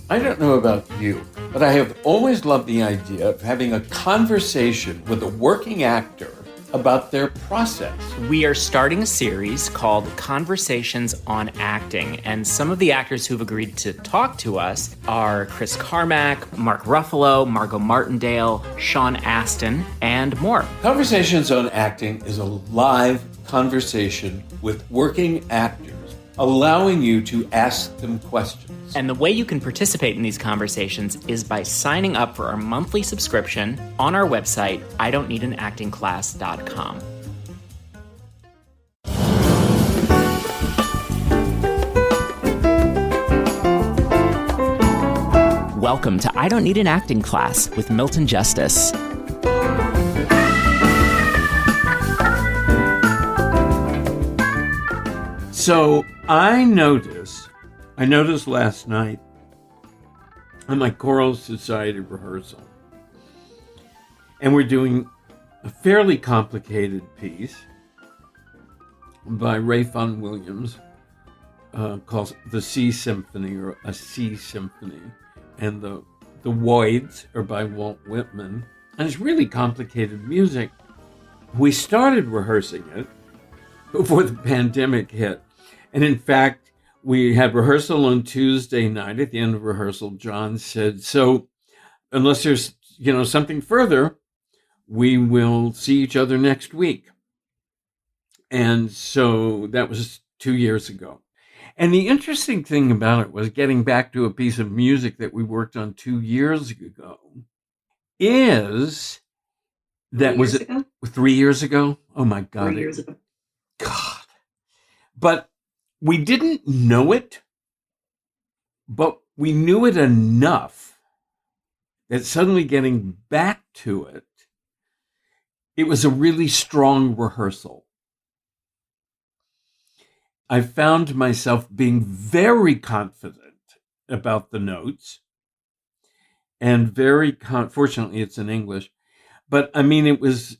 I don't know about you, but I have always loved the idea of having a conversation with a working actor about their process. We are starting a series called Conversations on Acting, and some of the actors who've agreed to talk to us are Chris Carmack, Mark Ruffalo, Margot Martindale, Sean Astin, and more. Conversations on Acting is a live conversation with working actors, allowing you to ask them questions. And the way you can participate in these conversations is by signing up for our monthly subscription on our website, idon'tneedanactingclass.com. Welcome to I Don't Need an Acting Class with Milton Justice. So I noticed last night on my choral society rehearsal, and we're doing a fairly complicated piece by Ray Vaughan Williams called The Sea Symphony, or A Sea Symphony, and the Voids are by Walt Whitman, and it's really complicated music. We started rehearsing it before the pandemic hit, and in fact, we had rehearsal on Tuesday night. At the end of rehearsal, John said, so unless there's, something further, we will see each other next week. And so that was 2 years ago. And the interesting thing about it was, getting back to a piece of music that we worked on 2 years ago, is that was it 3 years ago? Oh my God. 3 years ago. God. But we didn't know it, but we knew it enough that suddenly getting back to it, it was a really strong rehearsal. I found myself being very confident about the notes, and fortunately it's in English, but I mean, it was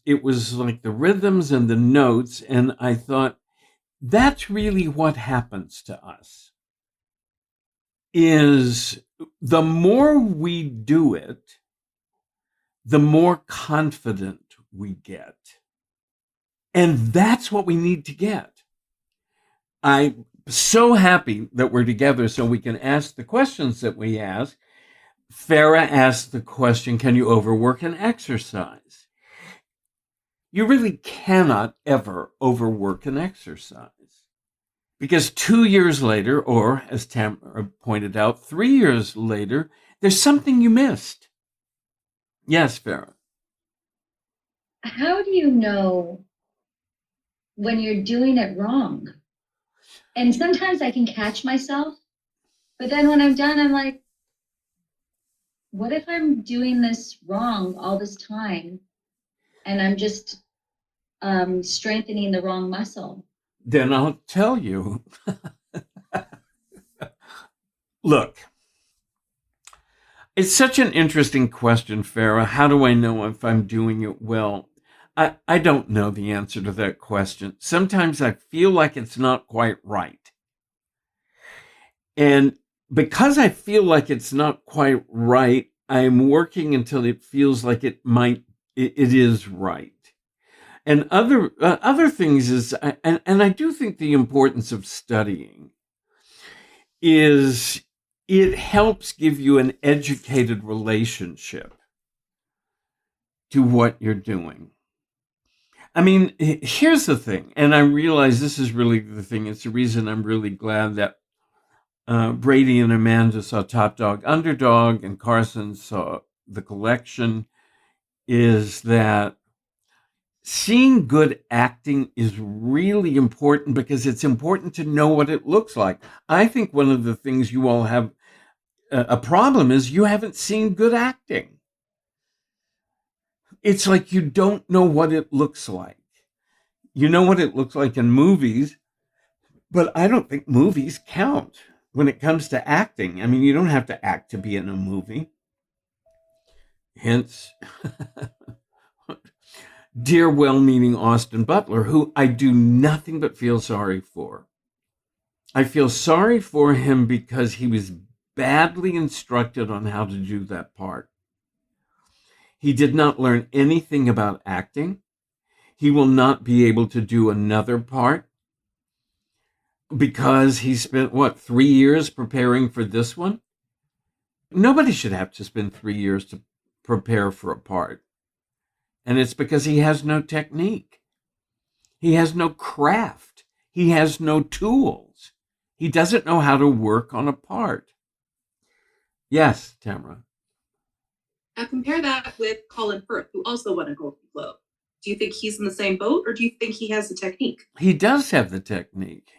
like the rhythms and the notes, and I thought, that's really what happens to us, is the more we do it, the more confident we get. And that's what we need to get. I'm so happy that we're together so we can ask the questions that we ask. Farah asked the question, can you overwork an exercise? You really cannot ever overwork an exercise, because 2 years later, or as Tamara pointed out, 3 years later, there's something you missed. Yes, Farah. How do you know when you're doing it wrong? And sometimes I can catch myself, but then when I'm done, I'm like, what if I'm doing this wrong all this time and I'm just strengthening the wrong muscle? Then I'll tell you. Look, it's such an interesting question, Farah. How do I know if I'm doing it well? I don't know the answer to that question. Sometimes I feel like it's not quite right. And because I feel like it's not quite right, I'm working until it feels like it is right. And other things is, and I do think the importance of studying is it helps give you an educated relationship to what you're doing. I mean, here's the thing, and I realize this is really the thing. It's the reason I'm really glad that Brady and Amanda saw Top Dog Underdog and Carson saw The Collection, is that seeing good acting is really important, because it's important to know what it looks like. I think one of the things you all have a problem is you haven't seen good acting. It's like you don't know what it looks like. You know what it looks like in movies, but I don't think movies count when it comes to acting. I mean, you don't have to act to be in a movie. Hence, dear well-meaning Austin Butler, who I do nothing but feel sorry for. I feel sorry for him because he was badly instructed on how to do that part. He did not learn anything about acting. He will not be able to do another part because he spent, 3 years preparing for this one? Nobody should have to spend 3 years to prepare for a part. And it's because he has no technique. He has no craft. He has no tools. He doesn't know how to work on a part. Yes, Tamara. Now compare that with Colin Firth, who also won a Golden Globe. Do you think he's in the same boat, or do you think he has the technique? He does have the technique.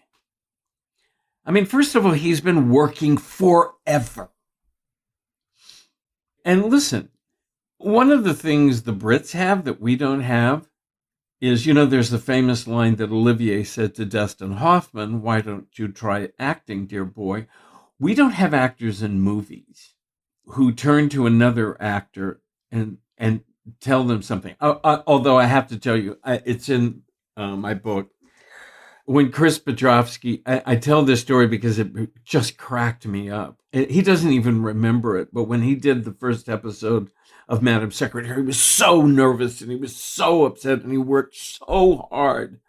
I mean, first of all, he's been working forever. And listen, one of the things the Brits have that we don't have is, there's the famous line that Olivier said to Dustin Hoffman, "Why don't you try acting, dear boy?" We don't have actors in movies who turn to another actor and tell them something. Although I have to tell you, it's in my book. When Chris Petrovsky, I tell this story because it just cracked me up. He doesn't even remember it, but when he did the first episode of Madam Secretary, he was so nervous and he was so upset and he worked so hard.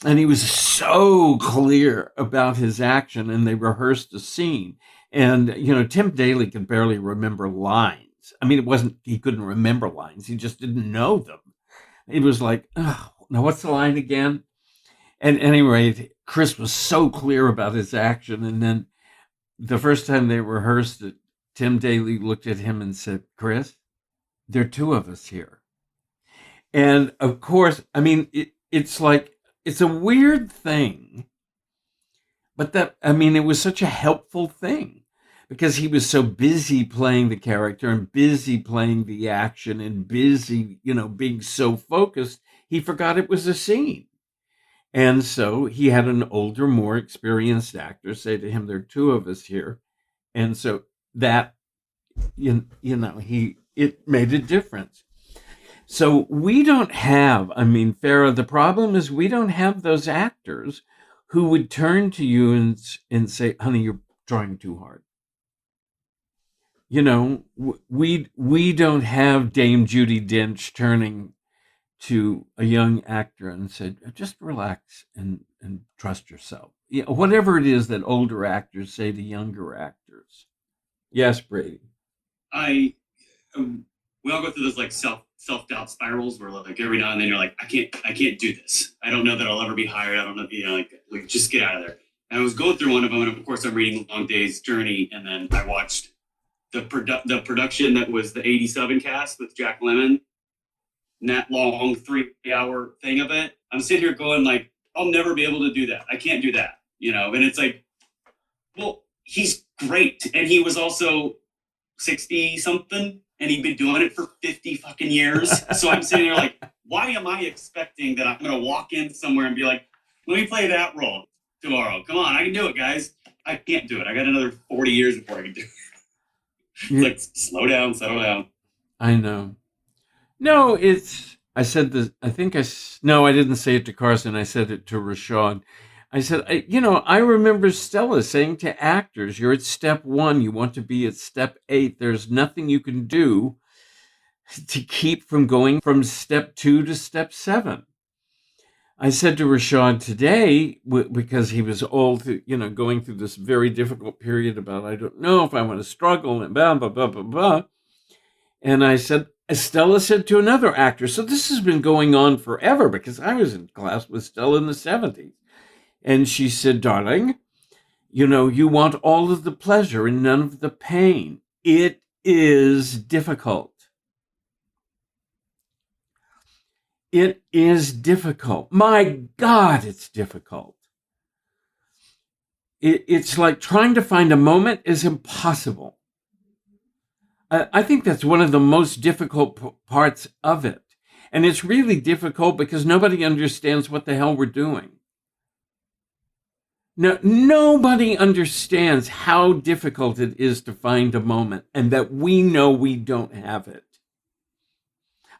And he was so clear about his action, and they rehearsed a scene. And, Tim Daly could barely remember lines. I mean, it wasn't, he couldn't remember lines. He just didn't know them. It was like, oh, now what's the line again? And anyway, Chris was so clear about his action. And then the first time they rehearsed it, Tim Daly looked at him and said, "Chris, there are two of us here." And of course, I mean, it's like, it's a weird thing, but it was such a helpful thing because he was so busy playing the character and busy playing the action and busy, being so focused, he forgot it was a scene. And so he had an older, more experienced actor say to him, "There are two of us here." And so that, it made a difference. So we don't have, Farah, the problem is we don't have those actors who would turn to you and say, "Honey, you're trying too hard." We don't have Dame Judi Dench turning to a young actor and said, "Just relax and trust yourself." Whatever it is that older actors say to younger actors. Yes, Brady. We all go through those like self-doubt spirals where like every now and then you're like, I can't do this. I don't know that I'll ever be hired. I don't know, like just get out of there. And I was going through one of them, and of course I'm reading Long Day's Journey, and then I watched the production that was the 87 cast with Jack Lemmon. And that long 3-hour thing of it, I'm sitting here going like, I'll never be able to do that. I can't do that, And it's like, well, he's great, and he was also 60 something, and he'd been doing it for 50 fucking years. So I'm sitting there like, why am I expecting that I'm gonna walk in somewhere and be like, "Let me play that role tomorrow. Come on, I can do it, guys." I can't do it. I got another 40 years before I can do it. It's like, slow down, settle down. I know. No, I said this, I didn't say it to Carson. I said it to Rashad. I said, I remember Stella saying to actors, "You're at step 1. You want to be at step 8. There's nothing you can do to keep from going from step 2 to step 7. I said to Rashad today, because he was old, going through this very difficult period about, I don't know if I want to struggle and blah, blah, blah, blah, blah. And I said, Stella said to another actor, so this has been going on forever because I was in class with Stella in the 70s. And she said, "Darling, you want all of the pleasure and none of the pain. It is difficult. It is difficult. My God, it's difficult. It's like trying to find a moment is impossible." I think that's one of the most difficult parts of it. And it's really difficult because nobody understands what the hell we're doing. No, nobody understands how difficult it is to find a moment and that we know we don't have it.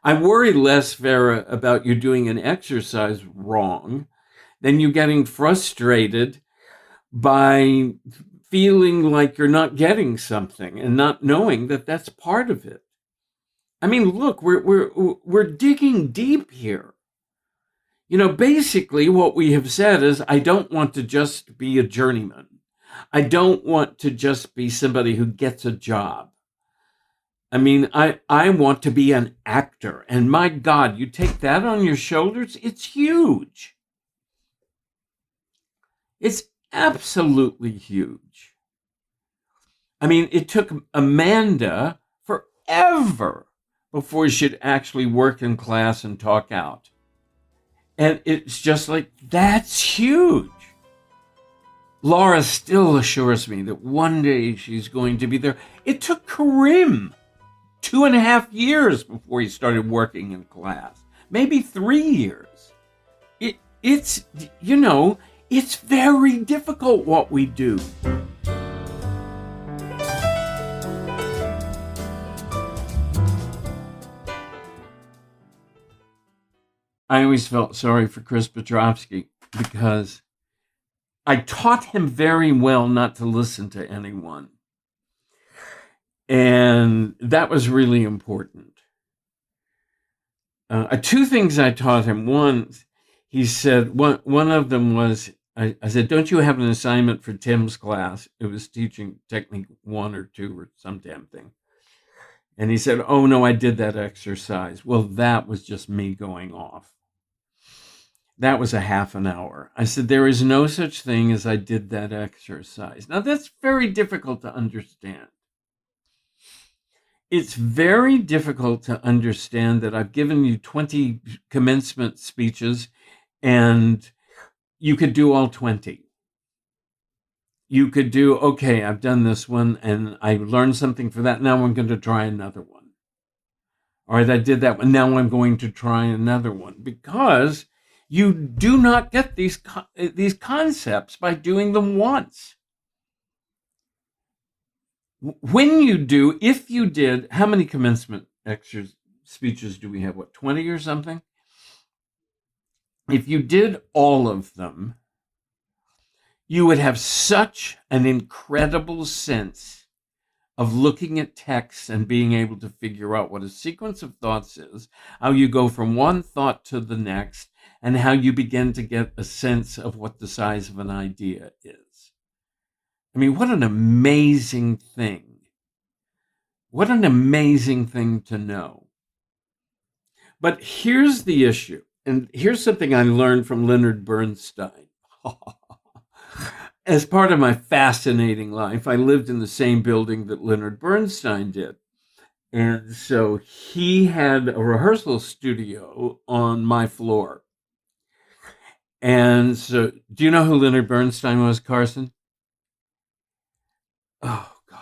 I worry less, Farah, about you doing an exercise wrong than you getting frustrated by feeling like you're not getting something and not knowing that that's part of it. I mean, look, we're digging deep here. You know, basically what we have said is, I don't want to just be a journeyman. I don't want to just be somebody who gets a job. I mean, I want to be an actor. And my God, you take that on your shoulders, it's huge. It's absolutely huge. I mean, it took Amanda forever before she'd actually work in class and talk out. And it's just like, that's huge. Laura still assures me that one day she's going to be there. It took Karim 2.5 years before he started working in class. Maybe 3 years. It's, you know, it's very difficult what we do. I always felt sorry for Chris Petrovsky because I taught him very well not to listen to anyone. And that was really important. 2 things I taught him. One, he said, one of them was, I said, don't you have an assignment for Tim's class? It was teaching technique 1 or 2 or some damn thing. And he said, oh no, I did that exercise. Well, that was just me going off. That was a half an hour. I said, there is no such thing as I did that exercise. Now, that's very difficult to understand. It's very difficult to understand that I've given you 20 commencement speeches and you could do all 20. You could do, okay, I've done this one and I learned something for that. Now I'm going to try another one. All right, I did that one. Now I'm going to try another one, because you do not get these concepts by doing them once. When you do, if you did, how many commencement speeches do we have? What, 20 or something? If you did all of them, you would have such an incredible sense of looking at text and being able to figure out what a sequence of thoughts is, how you go from one thought to the next, and how you begin to get a sense of what the size of an idea is. I mean, what an amazing thing. What an amazing thing to know. But here's the issue, and here's something I learned from Leonard Bernstein. As part of my fascinating life, I lived in the same building that Leonard Bernstein did. And so he had a rehearsal studio on my floor. And so, do you know who Leonard Bernstein was, Carson? Oh, God.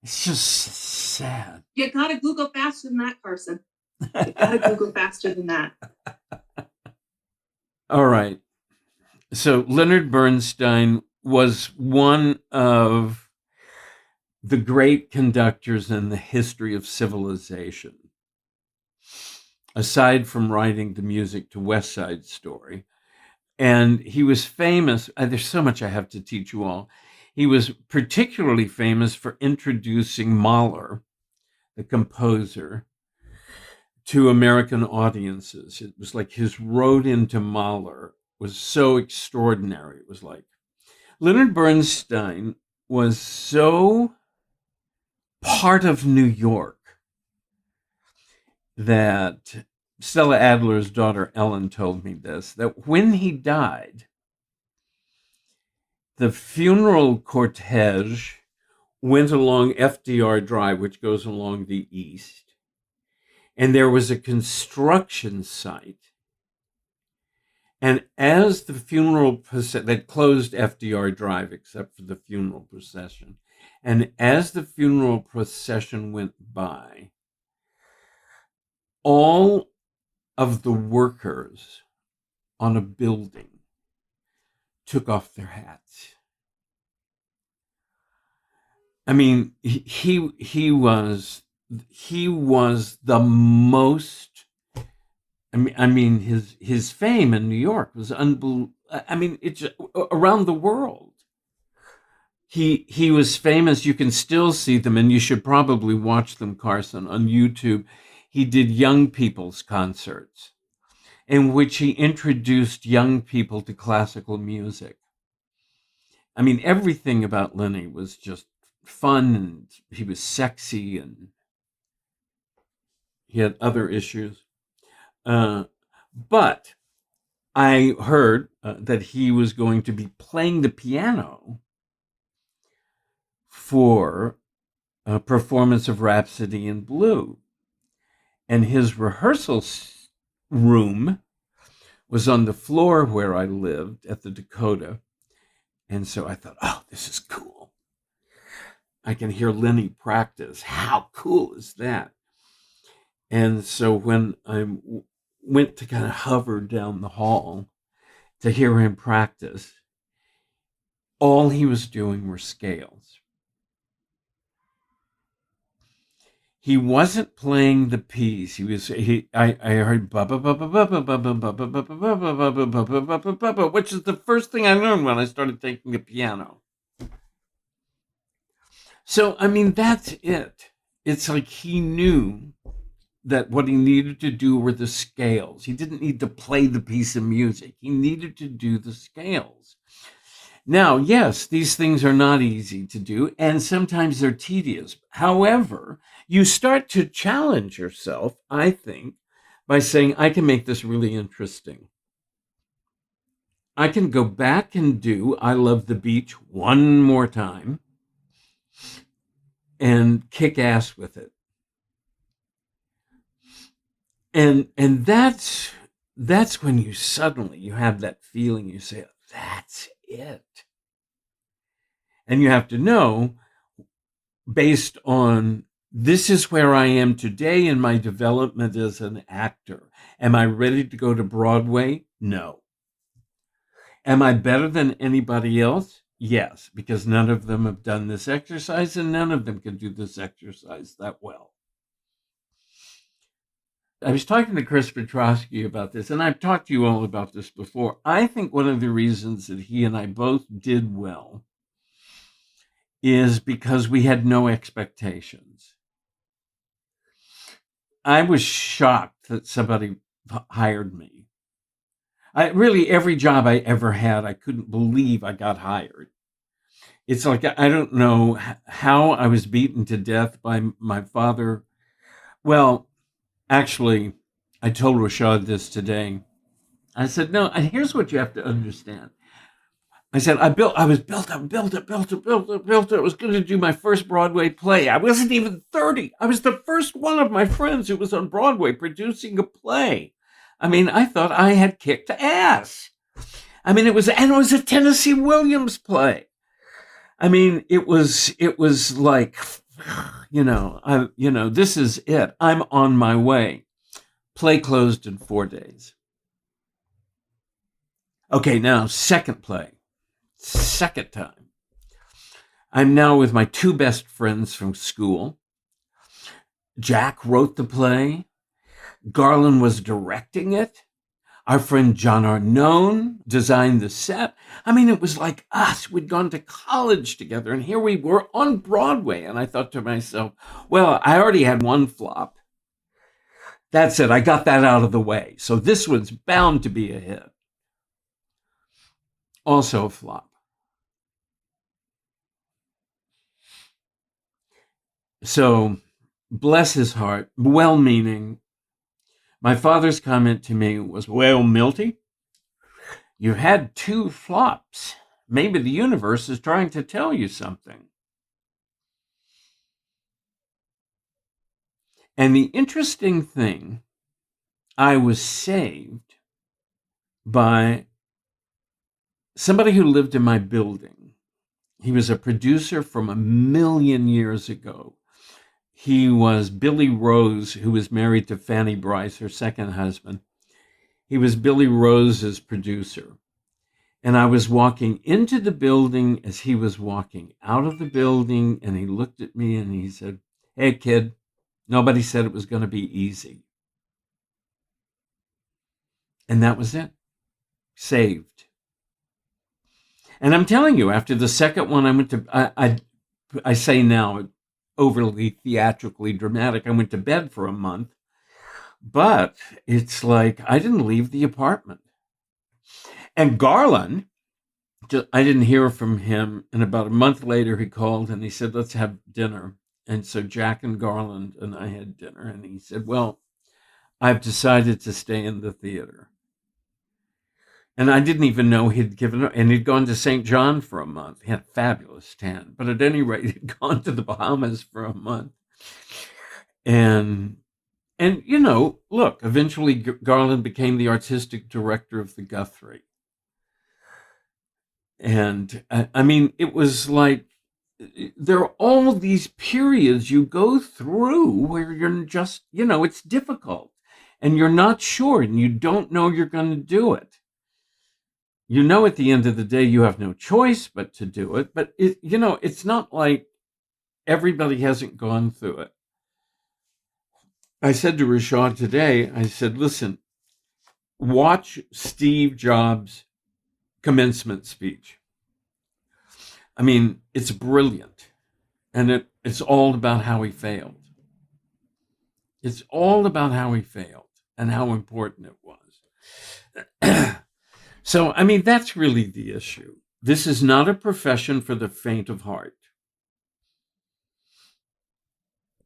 It's just sad. You gotta Google faster than that, Carson. You gotta Google faster than that. All right. So Leonard Bernstein was one of the great conductors in the history of civilization. Aside from writing the music to West Side Story. And he was famous. There's so much I have to teach you all. He was particularly famous for introducing Mahler, the composer, to American audiences. It was like his road into Mahler was so extraordinary. It was like Leonard Bernstein was so part of New York that Stella Adler's daughter Ellen told me this, that when he died, the funeral cortege went along FDR Drive, which goes along the east, and there was a construction site. And as the funeral procession, they closed FDR Drive except for the funeral procession. And as the funeral procession went by, all of the workers on a building took off their hats. I mean, he was the most. I mean, his fame in New York was I mean, it's around the world. He was famous. You can still see them, and you should probably watch them, Carson, on YouTube. He did young people's concerts in which he introduced young people to classical music. I mean, everything about Lenny was just fun, and he was sexy, and he had other issues. But I heard that he was going to be playing the piano for a performance of Rhapsody in Blue. And his rehearsal room was on the floor where I lived at the Dakota. And so I thought, oh, this is cool. I can hear Lenny practice. How cool is that? And so when I went to kind of hover down the hall to hear him practice, all he was doing were scales. He wasn't playing the piece. I heard which is the first thing I learned when I started taking the piano. So, I mean, that's it. It's like he knew that what he needed to do were the scales. He didn't need to play the piece of music. He needed to do the scales. Now, yes, these things are not easy to do, and sometimes they're tedious. However, you start to challenge yourself, I think, by saying, I can make this really interesting. I can go back and do I Love the Beach one more time and kick ass with it. And that's when you have that feeling, you say, that's it. And you have to know, based on this is where I am today in my development as an actor. Am I ready to go to Broadway? No. Am I better than anybody else? Yes, because none of them have done this exercise and none of them can do this exercise that well. I was talking to Chris Petrosky about this, and I've talked to you all about this before. I think one of the reasons that he and I both did well is because we had no expectations. I was shocked that somebody hired me. Every job I ever had, I couldn't believe I got hired. It's like, I don't know how I was beaten to death by my father. Well, actually, I told Rashad this today. I said, no, and here's what you have to understand. I said, I was built. I was going to do my first Broadway play. I wasn't even 30. I was the first one of my friends who was on Broadway producing a play. I mean, I thought I had kicked ass. I mean, it was a Tennessee Williams play. I mean, it was like, this is it. I'm on my way. Play closed in 4 days. Okay, now second play. Second time. I'm now with my two best friends from school. Jack wrote the play. Garland was directing it. Our friend John Arnone designed the set. I mean, it was like us. We'd gone to college together, and here we were on Broadway. And I thought to myself, well, I already had one flop. That's it. I got that out of the way. So this one's bound to be a hit. Also a flop. So, bless his heart, well-meaning. My father's comment to me was, well, Milty, you had two flops. Maybe the universe is trying to tell you something. And the interesting thing, I was saved by somebody who lived in my building. He was a producer from 1,000,000 years ago. He was Billy Rose, who was married to Fanny Brice, her second husband. He was Billy Rose's producer. And I was walking into the building as he was walking out of the building, and he looked at me and he said, hey, kid, nobody said it was going to be easy. And that was it. Saved. And I'm telling you, after the second one, I went to, I say now, overly theatrically dramatic, I went to bed for a month. But it's like I didn't leave the apartment. And Garland, I didn't hear from him. And about a month later, he called and he said, let's have dinner. And so Jack and Garland and I had dinner. And he said, well, I've decided to stay in the theater. And I didn't even know he'd given up. And he'd gone to St. John for a month. He had a fabulous tan. But at any rate, he'd gone to the Bahamas for a month. And you know, look, eventually Garland became the artistic director of the Guthrie. And I mean, it was like, there are all these periods you go through where you're just, you know, it's difficult and you're not sure and you don't know you're going to do it. You know, at the end of the day, you have no choice but to do it. But, you know, it's not like everybody hasn't gone through it. I said to Rashad today, I said, listen, watch Steve Jobs' commencement speech. I mean, it's brilliant. And it's all about how he failed. It's all about how he failed and how important it was. So, I mean, that's really the issue. This is not a profession for the faint of heart.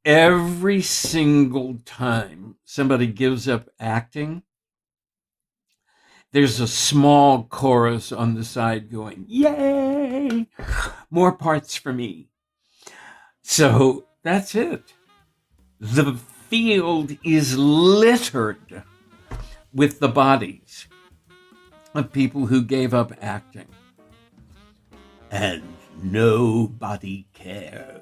Every single time somebody gives up acting, there's a small chorus on the side going, yay, more parts for me. So that's it. The field is littered with the bodies of people who gave up acting. And nobody cares.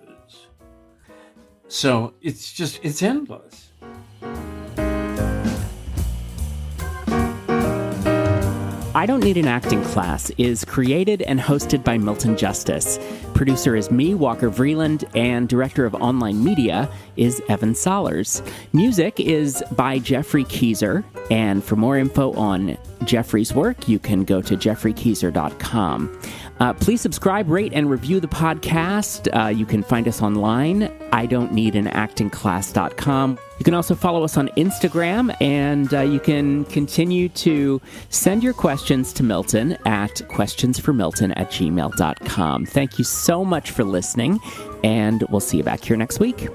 So it's endless. I Don't Need an Acting Class is created and hosted by Milton Justice. Producer is me, Walker Vreeland, and director of online media is Evan Solers. Music is by Jeffrey Keyser, and for more info on Jeffrey's work, you can go to jeffreykeyser.com. Please subscribe, rate, and review the podcast. You can find us online, idon'tneedanactingclass.com. You can also follow us on Instagram, and you can continue to send your questions to Milton at questionsformilton@gmail.com. Thank you so much for listening, and we'll see you back here next week.